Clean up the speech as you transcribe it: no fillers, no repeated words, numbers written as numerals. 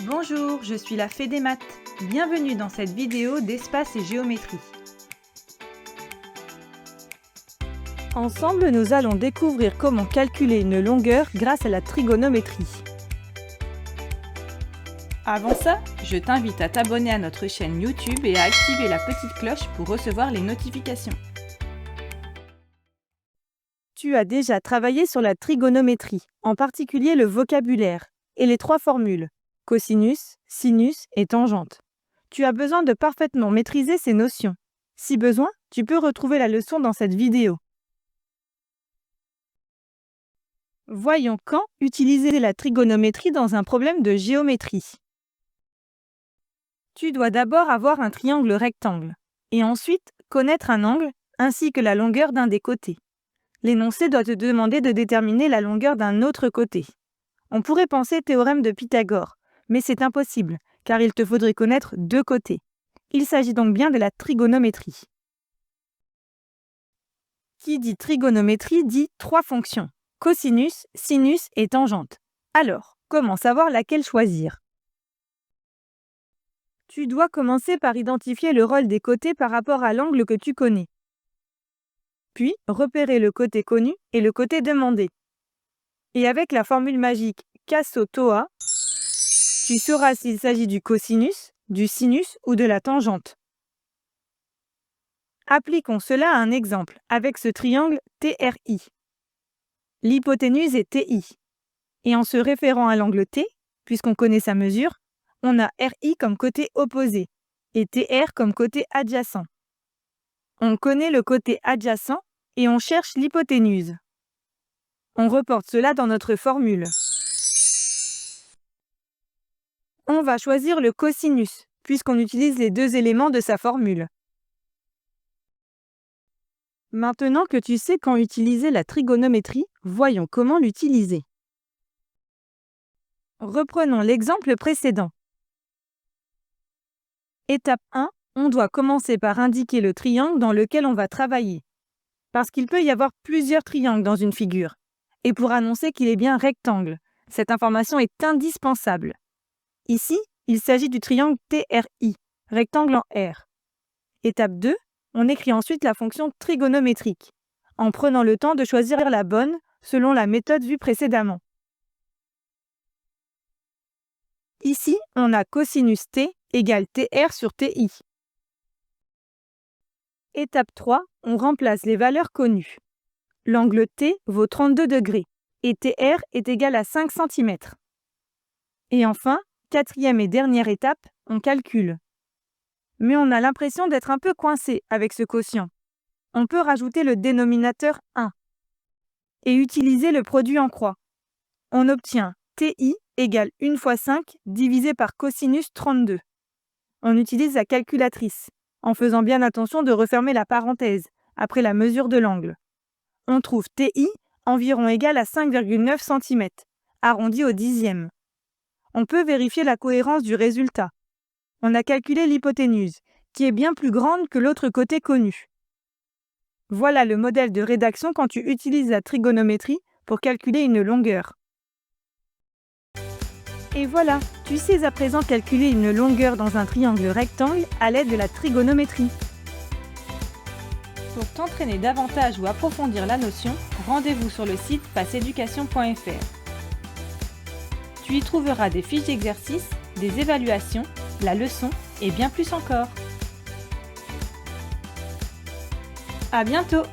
Bonjour, je suis la Fée des maths. Bienvenue dans cette vidéo d'espace et géométrie. Ensemble, nous allons découvrir comment calculer une longueur grâce à la trigonométrie. Avant ça, je t'invite à t'abonner à notre chaîne YouTube et à activer la petite cloche pour recevoir les notifications. Tu as déjà travaillé sur la trigonométrie, en particulier le vocabulaire, et les trois formules, cosinus, sinus et tangente. Tu as besoin de parfaitement maîtriser ces notions. Si besoin, tu peux retrouver la leçon dans cette vidéo. Voyons quand utiliser la trigonométrie dans un problème de géométrie. Tu dois d'abord avoir un triangle rectangle, et ensuite connaître un angle ainsi que la longueur d'un des côtés. L'énoncé doit te demander de déterminer la longueur d'un autre côté. On pourrait penser théorème de Pythagore, mais c'est impossible, car il te faudrait connaître deux côtés. Il s'agit donc bien de la trigonométrie. Qui dit trigonométrie dit trois fonctions, cosinus, sinus et tangente. Alors, comment savoir laquelle choisir? Tu dois commencer par identifier le rôle des côtés par rapport à l'angle que tu connais. Puis, repérer le côté connu et le côté demandé. Et avec la formule magique Casso-Toa, tu sauras s'il s'agit du cosinus, du sinus ou de la tangente. Appliquons cela à un exemple avec ce triangle TRI. L'hypoténuse est TI. Et en se référant à l'angle T, puisqu'on connaît sa mesure, on a RI comme côté opposé et TR comme côté adjacent. On connaît le côté adjacent et on cherche l'hypoténuse. On reporte cela dans notre formule. On va choisir le cosinus, puisqu'on utilise les deux éléments de sa formule. Maintenant que tu sais quand utiliser la trigonométrie, voyons comment l'utiliser. Reprenons l'exemple précédent. Étape 1, on doit commencer par indiquer le triangle dans lequel on va travailler. Parce qu'il peut y avoir plusieurs triangles dans une figure. Et pour annoncer qu'il est bien rectangle, cette information est indispensable. Ici, il s'agit du triangle TRI, rectangle en R. Étape 2, on écrit ensuite la fonction trigonométrique, en prenant le temps de choisir la bonne selon la méthode vue précédemment. Ici, on a cosinus T égale TR sur TI. Étape 3, on remplace les valeurs connues. L'angle T vaut 32 degrés et TR est égal à 5 cm. Et enfin, quatrième et dernière étape, on calcule. Mais on a l'impression d'être un peu coincé avec ce quotient. On peut rajouter le dénominateur 1 et utiliser le produit en croix. On obtient TI égale 1 fois 5 divisé par cosinus 32. On utilise la calculatrice, en faisant bien attention de refermer la parenthèse après la mesure de l'angle. On trouve TI environ égal à 5,9 cm, arrondi au dixième. On peut vérifier la cohérence du résultat. On a calculé l'hypoténuse, qui est bien plus grande que l'autre côté connu. Voilà le modèle de rédaction quand tu utilises la trigonométrie pour calculer une longueur. Et voilà, tu sais à présent calculer une longueur dans un triangle rectangle à l'aide de la trigonométrie. Pour t'entraîner davantage ou approfondir la notion, rendez-vous sur le site passeeducation.fr. Tu y trouveras des fiches d'exercices, des évaluations, la leçon et bien plus encore. À bientôt!